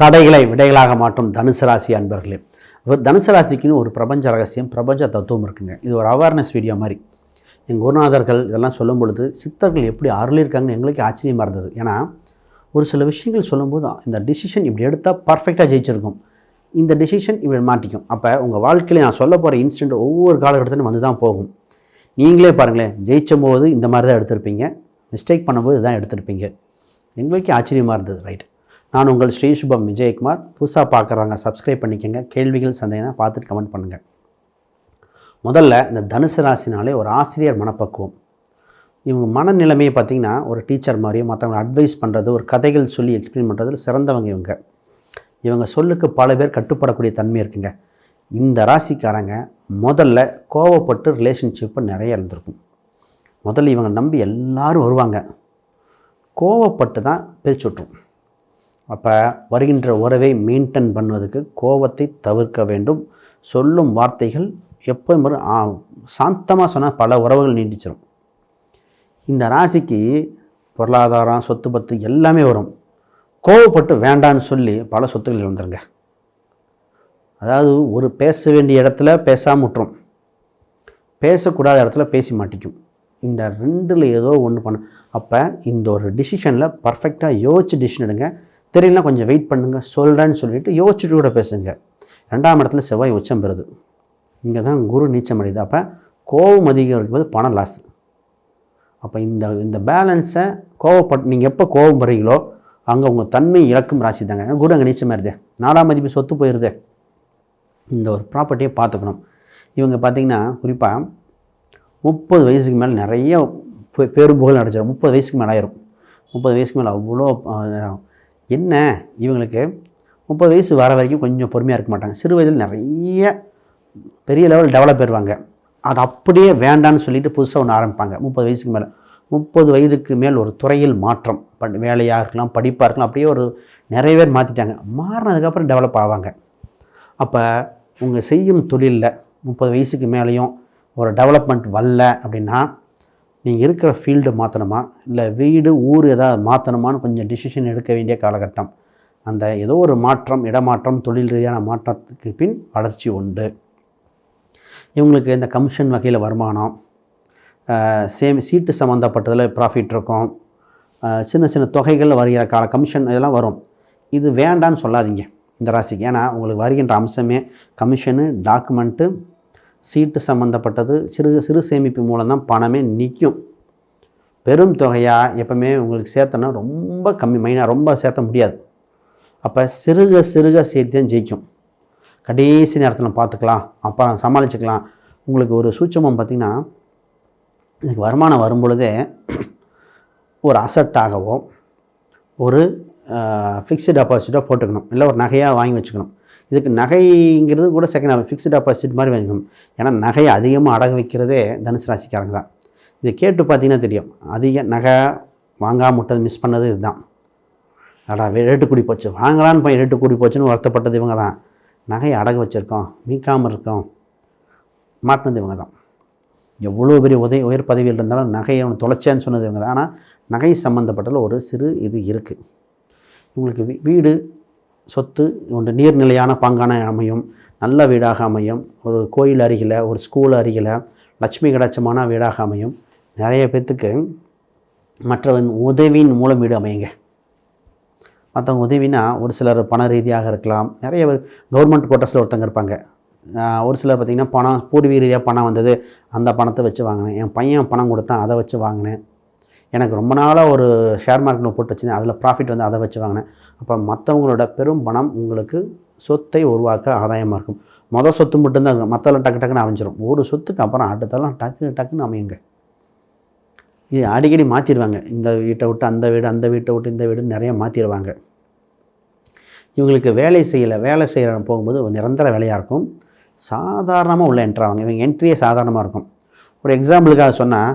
தடைகளை விடைகளாக மாற்றும் தனுசு ராசி அன்பர்களே. தனுசு ராசிக்குன்னு ஒரு பிரபஞ்ச ரகசியம், பிரபஞ்ச தத்துவம் இருக்குங்க. இது ஒரு அவேர்னஸ் வீடியோ மாதிரி. எங்கள் குருநாதர்கள் இதெல்லாம் சொல்லும் பொழுது சித்தர்கள் எப்படி அருளிருக்காங்கன்னு எங்களுக்கு ஆச்சரியமாக இருந்தது. ஏன்னா ஒரு சில விஷயங்கள் சொல்லும்போது இந்த டிசிஷன் இப்படி எடுத்தால் பர்ஃபெக்டாக ஜெயிச்சிருக்கும், இந்த டிசிஷன் இப்படி மாட்டிக்கும். அப்போ உங்கள் வாழ்க்கையில் நான் சொல்ல போகிற இன்சிடென்ட் ஒவ்வொரு காலகட்டத்திலும் வந்து தான் போகும். நீங்களே பாருங்களேன், ஜெயிச்சும் போது இந்த மாதிரி தான் எடுத்திருப்பீங்க, மிஸ்டேக் பண்ணும்போது இதான் எடுத்திருப்பீங்க. எங்களுக்கே ஆச்சரியமாக இருந்தது. ரைட், நான் உங்கள் ஸ்ரீ சுபம் விஜயகுமார். புதுசாக பார்க்குறவங்க சப்ஸ்கிரைப் பண்ணிக்கோங்க. கேள்விகள் சந்தேகம் பார்த்துட்டு கமெண்ட் பண்ணுங்கள். முதல்ல இந்த தனுசு ராசினாலே ஒரு ஆசிரியர் மனப்பக்குவம். இவங்க மனநிலைமையை பார்த்திங்கன்னா ஒரு டீச்சர் மாதிரியும் மற்றவங்க அட்வைஸ் பண்ணுறது, ஒரு கதைகள் சொல்லி எக்ஸ்பிளைன் பண்ணுறதுல சிறந்தவங்க இவங்க சொல்லுக்கு பல பேர் கட்டுப்படக்கூடிய தன்மை இருக்குங்க. இந்த ராசிக்காரங்க முதல்ல கோவப்பட்டு ரிலேஷன்ஷிப்பை நிறைய இருந்திருக்கும். முதல்ல இவங்க நம்பி எல்லோரும் வருவாங்க, கோவப்பட்டு தான் பேச்சுட்ரும். அப்போ வருகின்ற உறவை மெயின்டைன் பண்ணுவதற்கு கோபத்தை தவிர்க்க வேண்டும். சொல்லும் வார்த்தைகள் எப்போ சாந்தமாக சொன்னால் பல உறவுகள் நீடிச்சிடும். இந்த ராசிக்கு பொருளாதாரம், சொத்து பத்து எல்லாமே வரும். கோவப்பட்டு வேண்டான்னு சொல்லி பல சொத்துக்கள் இழந்துருங்க. அதாவது ஒரு பேச வேண்டிய இடத்துல பேசாமல் விட்டுரும், பேசக்கூடாத இடத்துல பேசி மாட்டிக்கும். இந்த ரெண்டில் ஏதோ ஒன்று பண்ண. அப்போ இந்த ஒரு டிசிஷனில் பர்ஃபெக்டாக யோசிச்சு டிசிஷன் எடுங்க. தெரியலனா கொஞ்சம் வெயிட் பண்ணுங்கள், சொல்கிறேன்னு சொல்லிவிட்டு யோசிச்சுட்டு கூட பேசுங்க. 2ஆம் இடத்துல செவ்வாய் உச்சம் பெறுது, இங்கே தான் குரு நீச்சம் அடையுது. அப்போ கோபம் அதிகம் இருக்கும்போது பணம் லாஸ். அப்போ இந்த பேலன்ஸை கோவப்பட்டு நீங்கள் எப்போ கோபம் போகிறீங்களோ அங்கே உங்கள் தன்மை இழக்கும் ராசி தாங்க. குரு அங்கே நீச்சமாக இருதே, 4ஆம் அதிபதி சொத்து போயிடுது. இந்த ஒரு ப்ராப்பர்ட்டியை பார்த்துக்கணும். இவங்க பார்த்திங்கன்னா குறிப்பாக 30 வயசுக்கு மேலே நிறைய பேரும் புகழ் அடைச்சிடும். 30 வயசுக்கு மேலே ஆயிரும். 30 வயசுக்கு மேலே அவ்வளோ என்ன, இவங்களுக்கு 30 வயசு வர வரைக்கும் கொஞ்சம் பொறுமையாக இருக்க மாட்டாங்க. சிறு வயதில் நிறைய பெரிய லெவல் டெவலப் ஆயிடுவாங்க. அது அப்படியே வேண்டான்னு சொல்லிட்டு புதுசாக ஒன்று ஆரம்பிப்பாங்க. 30 வயசுக்கு மேலே 30 வயதுக்கு மேல் ஒரு துறையில் மாற்றம், வேலையாக இருக்கலாம், படிப்பாக இருக்கலாம், அப்படியே ஒரு நிறைய பேர் மாற்றிட்டாங்க. மாறினதுக்கப்புறம் டெவலப் ஆவாங்க. அப்போ உங்கள் செய்யும் தொழிலில் 30 வயசுக்கு மேலேயும் ஒரு டெவலப்மெண்ட் வரல அப்படின்னா நீங்கள் இருக்கிற ஃபீல்டு மாற்றணுமா, இல்லை வீடு ஊர் ஏதாவது மாற்றணுமான்னு கொஞ்சம் டிசிஷன் எடுக்க வேண்டிய காலகட்டம். அந்த ஏதோ ஒரு மாற்றம், இடமாற்றம், தொழில் ரீதியான மாற்றத்துக்கு பின் வளர்ச்சி உண்டு. இவங்களுக்கு இந்த கமிஷன் வகையில் வருமானம், சீட்டு சம்மந்தப்பட்டதில் ப்ராஃபிட் இருக்கும், சின்ன சின்ன தொகைகள் வருகிற கமிஷன் இதெல்லாம் வரும். இது வேண்டான்னு சொல்லாதீங்க இந்த ராசிக்கு. ஏன்னா உங்களுக்கு வருகின்ற அம்சமே கமிஷனு, டாக்குமெண்ட்டு, சீட்டு சம்மந்தப்பட்டது. சிறு சேமிப்பு மூலம் தான் பணமே நிற்கும். பெரும் தொகையாக எப்பவுமே உங்களுக்கு சேர்த்தனா ரொம்ப கம்மி, மைனாக ரொம்ப சேர்த்த முடியாது. அப்போ சிறுக சேர்த்து தான் ஜெயிக்கும். கடைசி நேரத்தில் பார்த்துக்கலாம், அப்புறம் சமாளிச்சுக்கலாம். உங்களுக்கு ஒரு சூட்சமம் பார்த்திங்கன்னா, இதுக்கு வருமானம் வரும்பொழுதே ஒரு அசட்டாகவோ ஒரு ஃபிக்ஸ்டு டெபாசிட்டோ போட்டுக்கணும், இல்லை ஒரு நகையாக வாங்கி வச்சுக்கணும். இதுக்கு நகைங்கிறது கூட செகண்ட் ஃபிக்ஸ்டு டெபாசிட் மாதிரி வாங்கிக்கணும். ஏன்னா நகையை அதிகமாக அடகு வைக்கிறதே தனுசு ராசிக்காரங்க தான். இதை கேட்டு பார்த்தீங்கன்னா தெரியும். அதிக நகை வாங்காமல் விட்டது, மிஸ் பண்ணது இதுதான். ரேட்டு கூடி போச்சு, வாங்கலான்னு போய் ரேட்டு கூடி போச்சுன்னு வருத்தப்பட்டது இவங்க தான். நகையை அடகு வச்சுருக்கோம், மீட்காமல் இருக்கோம், மாட்டினது இவங்க தான். எவ்வளோ பெரிய உயர் பதவியில் இருந்தாலும் நகையை அவனை தொலைச்சேன்னு சொன்னது இவங்க தான். ஆனால் நகை சம்மந்தப்பட்டதில் ஒரு சிறு இது இருக்குது. உங்களுக்கு வீடு, சொத்து ஒன்று நீர்நிலையான பாங்கான அமையும், நல்ல வீடாக அமையும். ஒரு கோயில் அருகில், ஒரு ஸ்கூல் அருகில் லட்சுமி கடாட்சமான வீடாக அமையும். நிறைய பேர்த்துக்கு மற்றவன் உதவியின் மூலம் வீடு அமையுங்க. மற்றவங்க உதவினா ஒரு சிலர் பண ரீதியாக இருக்கலாம், நிறைய கவர்மெண்ட் கோட்டஸில் ஒருத்தங்க இருப்பாங்க. ஒரு சிலர் பார்த்திங்கன்னா பணம் பூர்வீக ரீதியாக பணம் வந்தது, அந்த பணத்தை வச்சு வாங்கினேன், என் பையன் பணம் கொடுத்தான் அதை வச்சு வாங்கினேன், எனக்கு ரொம்ப நாளாக ஒரு ஷேர் மார்க்கெட்டில் போட்டு வச்சுருந்தேன், அதில் ப்ராஃபிட் வந்து அதை வச்சு வாங்கினேன். அப்போ மற்றவங்களோட பெரும் பணம் உங்களுக்கு சொத்தை உருவாக்க ஆதாயமாக இருக்கும். மொதல் சொத்து மட்டும்தான் இருக்கும், மற்றெல்லாம் டக்குன்னு அமைஞ்சிடும். ஒரு சொத்துக்கு அப்புறம் அடுத்தெல்லாம் டக்குன்னு அமையுங்க. இது அடிக்கடி மாற்றிடுவாங்க. இந்த வீட்டை விட்டு அந்த வீடு, அந்த வீட்டை விட்டு இந்த வீடு நிறைய மாற்றிடுவாங்க. இவங்களுக்கு வேலை செய்கிற போகும்போது நிரந்தர வேலையாக இருக்கும். சாதாரணமாக உள்ள என்ட்ராவாங்க. இவங்க என்ட்ரியே சாதாரணமாக இருக்கும். ஒரு எக்ஸாம்பிளுக்காக சொன்னால்,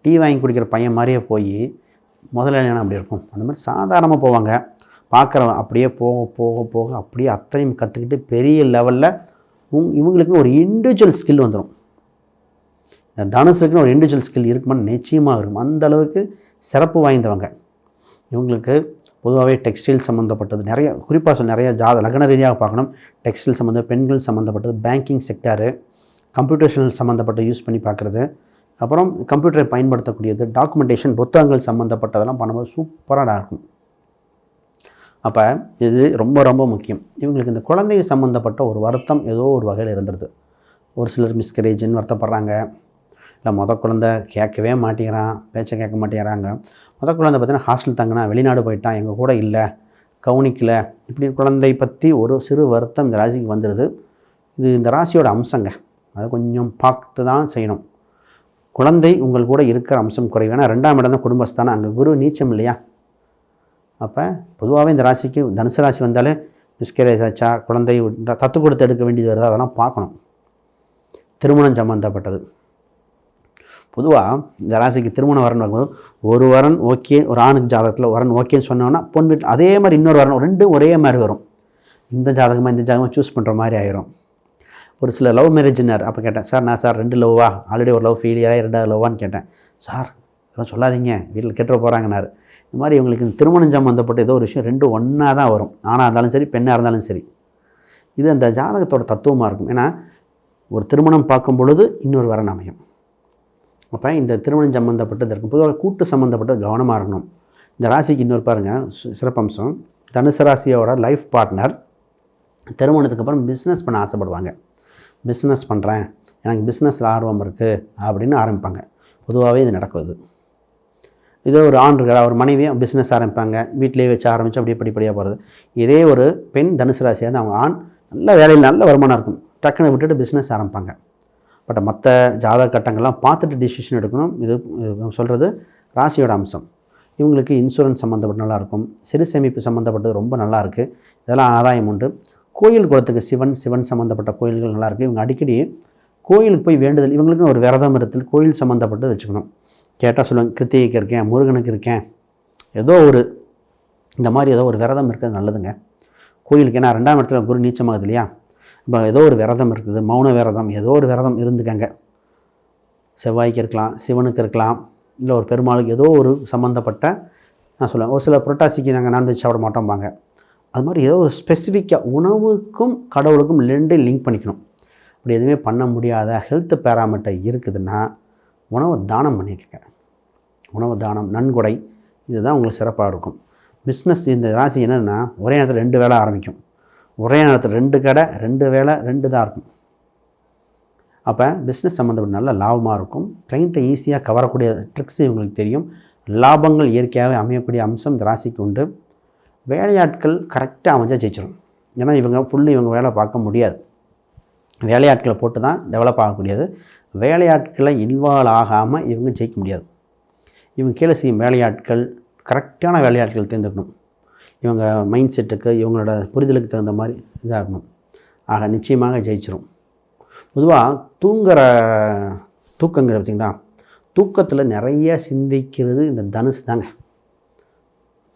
டீ வாங்கி குடிக்கிற பையன் மாதிரியே போய் முதலாளியான அப்படி இருக்கும். அந்த மாதிரி சாதாரணமாக போவாங்க. பார்க்குறவன் அப்படியே போக அப்படியே அத்தனையும் கற்றுக்கிட்டு பெரிய லெவலில் இவங்களுக்குன்னு ஒரு இண்டிவிஜுவல் ஸ்கில் வந்துடும். தனுசுக்குன்னு ஒரு இண்டிவிஜுவல் ஸ்கில் இருக்குமான்னு நிச்சயமாக இருக்கும். அந்த அளவுக்கு சிறப்பு வாய்ந்தவங்க. இவங்களுக்கு பொதுவாகவே டெக்ஸ்டைல் சம்மந்தப்பட்டது நிறைய, குறிப்பாக நிறைய லக்ன ரீதியாக பார்க்கணும். டெக்ஸ்டைல் சம்மந்தம், பெண்கள் சம்மந்தப்பட்டது, பேங்கிங் செக்டாரு, கம்ப்யூட்டேஷனல் சம்மந்தப்பட்ட யூஸ் பண்ணி பார்க்குறது, அப்புறம் கம்ப்யூட்டரை பயன்படுத்தக்கூடியது, டாக்குமெண்டேஷன், புத்தகங்கள் சம்மந்தப்பட்டதெல்லாம் பண்ணும்போது சூப்பராக இருக்கும். அப்போ இது ரொம்ப ரொம்ப முக்கியம். இவங்களுக்கு இந்த குழந்தை சம்மந்தப்பட்ட ஒரு வருத்தம் ஏதோ ஒரு வகையில் இருந்துருது. ஒரு சிலர் மிஸ்கரேஜ்னு வருத்தப்படுறாங்க. இல்லை குழந்தை கேட்கவே மாட்டேங்கிறான், பேச்சை கேட்க மாட்டேங்கிறாங்க. குழந்தை பார்த்தீங்கன்னா ஹாஸ்டல் தங்கினா, வெளிநாடு போயிட்டான், எங்கள் கூட இல்லை, கவனிக்கலை, இப்படி குழந்தை பற்றி ஒரு சிறு வருத்தம் இந்த ராசிக்கு வந்துடுது. இது இந்த ராசியோட அம்சங்க. அதை கொஞ்சம் பார்த்து தான் செய்யணும். குழந்தை உங்கள் கூட இருக்கிற அம்சம் குறைவு. ஏன்னா 2ஆம் இடம் தான் குடும்பஸ்தானம், அங்கே குரு நீச்சம் இல்லையா. அப்போ பொதுவாகவே இந்த ராசிக்கு தனுசு ராசி வந்தாலே மிஸ்கரேஜ் ஆச்சா, குழந்தை தத்து கொடுத்து எடுக்க வேண்டியது வருது, அதெல்லாம் பார்க்கணும். திருமணம் சம்மந்தப்பட்டது பொதுவாக இந்த ராசிக்கு திருமணம் வரணும் பார்க்கும்போது ஒரு வரன் ஓகே, ஒரு ஆணுக்கு ஜாதகத்தில் வரன் ஓகேன்னு சொன்னோன்னா பொன் வீட்டில் அதே மாதிரி இன்னொரு வரணும், ரெண்டும் ஒரே மாதிரி வரும். இந்த ஜாதகமாக சூஸ் பண்ணுற மாதிரி ஆயிரும். ஒரு சில லவ் மேரேஜ்னார். அப்போ கேட்டேன், சார் நான் சார் 2 லவ்வா, ஆல்ரெடி ஒரு லவ் ஃபெயிலியராக 2வது லவ்வான்னு கேட்டேன். சார் இதெல்லாம் சொல்லாதீங்க, வீட்டில் கெட்டுற போகிறாங்கன்னாரு. இந்த மாதிரி இவங்களுக்கு இந்த திருமணம் சம்மந்தப்பட்ட ஏதோ ஒரு விஷயம் 2 ஒன்றா தான் வரும். ஆணாக இருந்தாலும் சரி, பெண்ணாக இருந்தாலும் சரி. இது அந்த ஜாதகத்தோட தத்துவமாக இருக்கும். ஏன்னா ஒரு திருமணம் பார்க்கும் பொழுது இன்னொரு வரன் அமையும். அப்போ இந்த திருமணம் சம்மந்தப்பட்டது இருக்கும். பொதுவாக கூட்டு சம்மந்தப்பட்டது கவனமாக இருக்கணும். இந்த ராசிக்கு இன்னொரு பாருங்கள் சிறப்பம்சம், தனுசு ராசியோட லைஃப் பார்ட்னர் திருமணத்துக்கு அப்புறம் பிஸ்னஸ் பண்ண ஆசைப்படுவாங்க. பிஸ்னஸ் பண்ணுறேன், எனக்கு பிஸ்னஸில் ஆர்வம் இருக்குது அப்படின்னு ஆரம்பிப்பாங்க. பொதுவாகவே இது நடக்குது. இதே ஒரு ஆண் இருக்கிற ஒரு மனைவியும் பிஸ்னஸ் ஆரம்பிப்பாங்க, வீட்டிலேயே வச்சு ஆரம்பித்து அப்படியே படிப்படியாக போகிறது. இதே ஒரு பெண் தனுசு ராசியாக இருந்தால் அவங்க ஆண் நல்ல வேலையில் நல்ல வருமானம் இருக்கும், டக்குன்னு விட்டுட்டு பிஸ்னஸ் ஆரம்பிப்பாங்க. பட் மற்ற ஜாதக கட்டங்கள்லாம் பார்த்துட்டு டிசிஷன் எடுக்கணும். இது சொல்கிறது ராசியோட அம்சம். இவங்களுக்கு இன்சூரன்ஸ் சம்மந்தப்பட்டு நல்லாயிருக்கும், சிறு சேமிப்பு சம்மந்தப்பட்டு ரொம்ப நல்லாயிருக்கு, இதெல்லாம் ஆதாயம் உண்டு. கோயில் குளத்துக்கு சிவன் சம்மந்தப்பட்ட கோயில்கள் நல்லாயிருக்கு. இவங்க அடிக்கடி கோயிலுக்கு போய் வேண்டுதல், இவங்களுக்குன்னு ஒரு விரதம் இருத்தல் கோயில் சம்மந்தப்பட்டு வச்சுக்கணும். கேட்டால் சொல்லுவாங்க, கிருத்திகைக்கு இருக்கேன், முருகனுக்கு இருக்கேன், ஏதோ ஒரு இந்த மாதிரி ஏதோ ஒரு விரதம் இருக்கிறது நல்லதுங்க கோயிலுக்கு. ஏன்னா 2ஆம் இடத்துல குரு நீச்சமாகுது இல்லையா. இப்போ ஏதோ ஒரு விரதம் இருக்குது, மௌன விரதம், ஏதோ ஒரு விரதம் இருந்துக்கங்க. செவ்வாய்க்கு இருக்கலாம், சிவனுக்கு இருக்கலாம், இல்லை ஒரு பெருமாளுக்கு ஏதோ ஒரு சம்மந்தப்பட்ட, நான் சொல்லுவேன் ஒரு சில புரட்டாசிக்கு நாங்கள் நான்வெஜ் சாப்பிட மாட்டோம்பாங்க. அது மாதிரி ஏதோ ஒரு ஸ்பெசிஃபிக்காக உணவுக்கும் கடவுளுக்கும் 2 லிங்க் பண்ணிக்கணும். அப்படி எதுவுமே பண்ண முடியாத ஹெல்த் பேராமீட்டர் இருக்குதுன்னா உணவு தானம் பண்ணிக்கங்க. உணவு தானம், நன்கொடை, இதுதான் உங்களுக்கு சிறப்பாக இருக்கும். பிஸ்னஸ் இந்த ராசி என்னென்னா ஒரே நேரத்தில் 2 வேலை ஆரம்பிக்கும். ஒரே நேரத்தில் 2 கடை, 2 வேலை, 2 தான் இருக்கும். அப்போ பிஸ்னஸ் சம்மந்தப்பட்ட நல்ல லாபமாக இருக்கும். கிளைண்ட்டை ஈஸியாக கவரக்கூடிய ட்ரிக்ஸ் இவங்களுக்கு தெரியும். லாபங்கள் இயற்கையாகவே அமையக்கூடிய அம்சம் இந்த ராசிக்கு உண்டு. வேலையாட்கள் கரெக்டாக அமைஞ்சால் ஜெயிச்சிடும். ஏன்னா இவங்க வேலை பார்க்க முடியாது, வேலையாட்களை போட்டு தான் டெவலப் ஆகக்கூடியது. வேலையாட்களை இன்வால்வ் ஆகாமல் இவங்க ஜெயிக்க முடியாது. இவங்க கீழே செய்யும் வேலையாட்கள் கரெக்டான வேலையாட்கள் தேர்ந்தெடுக்கணும். இவங்க மைண்ட் செட்டுக்கு, இவங்களோட புரிதலுக்கு தகுந்த மாதிரி இதாக இருக்கணும். ஆக நிச்சயமாக ஜெயிச்சிடும். பொதுவாக தூக்கங்கிற பார்த்திங்களா, தூக்கத்தில் நிறைய சிந்திக்கிறது இந்த தனுசு தாங்க.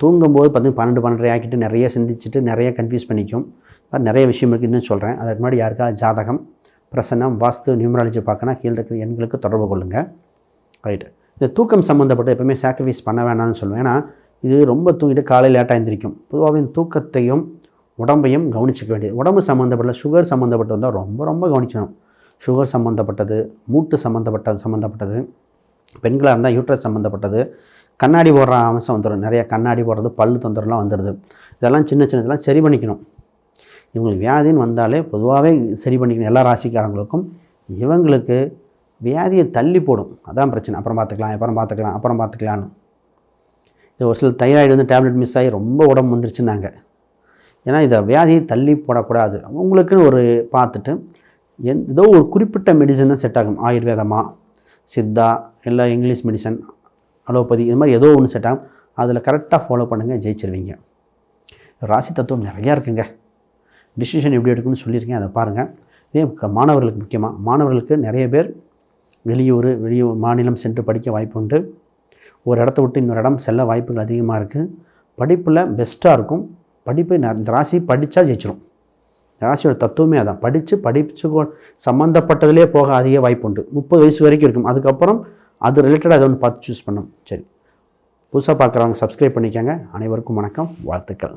தூங்கும்போது பார்த்திங்கன்னா 12 ஆக்கிட்டு நிறைய சிந்திச்சுட்டு நிறைய கன்ஃபியூஸ் பண்ணிக்கும். நிறைய விஷயம் இருக்குது, இன்னும் சொல்கிறேன். அதுக்கு முன்னாடி யாருக்காவது ஜாதகம், பிரசன்னம், வாஸ்து, நியூமராலஜி பார்க்கணும், கீழே இருக்கிற எண்களுக்கு தொடர்பு கொள்ளுங்கள். ரைட்டு. இந்த தூக்கம் சம்மந்தப்பட்டு எப்போவுமே சாக்ரிஃபைஸ் பண்ண வேணாம்னு சொல்லுவேன். ஏன்னா இது ரொம்ப தூங்கிட்டு காலையில் லேட்டாக எழுந்திரிக்கும். பொதுவாகவே இந்த தூக்கத்தையும் உடம்பையும் கவனிச்சிக்க வேண்டியது. உடம்பு சம்மந்தப்பட்ட சுகர் சம்மந்தப்பட்டு வந்தால் ரொம்ப ரொம்ப கவனிக்கணும். சுகர் சம்மந்தப்பட்டது, மூட்டு சம்மந்தப்பட்டது, பெண்களாக இருந்தால் யூட்ரஸ் சம்மந்தப்பட்டது, கண்ணாடி போடுற அம்சம் வந்துடும். நிறைய கண்ணாடி போடுறது, பல்லு தொந்தரலாம் வந்துடுது. இதெல்லாம் சின்னதெல்லாம் சரி பண்ணிக்கணும். இவங்களுக்கு வியாதின்னு வந்தாலே பொதுவாகவே சரி பண்ணிக்கணும். எல்லா ராசிக்காரங்களுக்கும் இவங்களுக்கு வியாதியை தள்ளி போடும். அதான் பிரச்சனை. அப்புறம் பார்த்துக்கலான்னு. இது ஒரு சில தைராய்டு டேப்லெட் மிஸ் ஆகி ரொம்ப உடம்பு வந்துருச்சுன்னாங்க. ஏன்னா இதை வியாதியை தள்ளி போடக்கூடாது. அவங்களுக்குன்னு ஒரு பார்த்துட்டு ஏதோ ஒரு குறிப்பிட்ட மெடிசன் தான் செட் ஆகும். ஆயுர்வேதமாக, சித்தா, இல்லை இங்கிலீஷ் மெடிசன், அலோபதி, இது மாதிரி ஏதோ ஒன்று செட் ஆகும். அதில் கரெக்டாக ஃபாலோ பண்ணுங்கள், ஜெயிச்சிருவீங்க. ராசி தத்துவம் நிறையா இருக்குங்க. டிசிஷன் எப்படி எடுக்கணும்னு சொல்லியிருக்கேன், அதை பாருங்கள். இதே மாணவர்களுக்கு முக்கியமாக, மாணவர்களுக்கு நிறைய பேர் வெளியூர் மாநிலம் சென்று படிக்க வாய்ப்பு உண்டு. ஒரு இடத்த விட்டு இன்னொரு இடம் செல்ல வாய்ப்புகள் அதிகமாக இருக்குது. படிப்பில் பெஸ்ட்டாக இருக்கும். படிப்பு இந்த ராசி படித்தா ஜெயிச்சிடும். ராசியோட தத்துவமே அதான். படித்து சம்மந்தப்பட்டதிலே போக அதிக வாய்ப்பு உண்டு. 30 வயசு வரைக்கும் இருக்கும். அதுக்கப்புறம் அது ரிலேட்டடாக அதை ஒன்று பார்த்து சூஸ் பண்ணணும். சரி, புதுசாக பார்க்குறவங்க சப்ஸ்கிரைப் பண்ணிக்கோங்க. அனைவருக்கும் வணக்கம், வாழ்த்துக்கள்.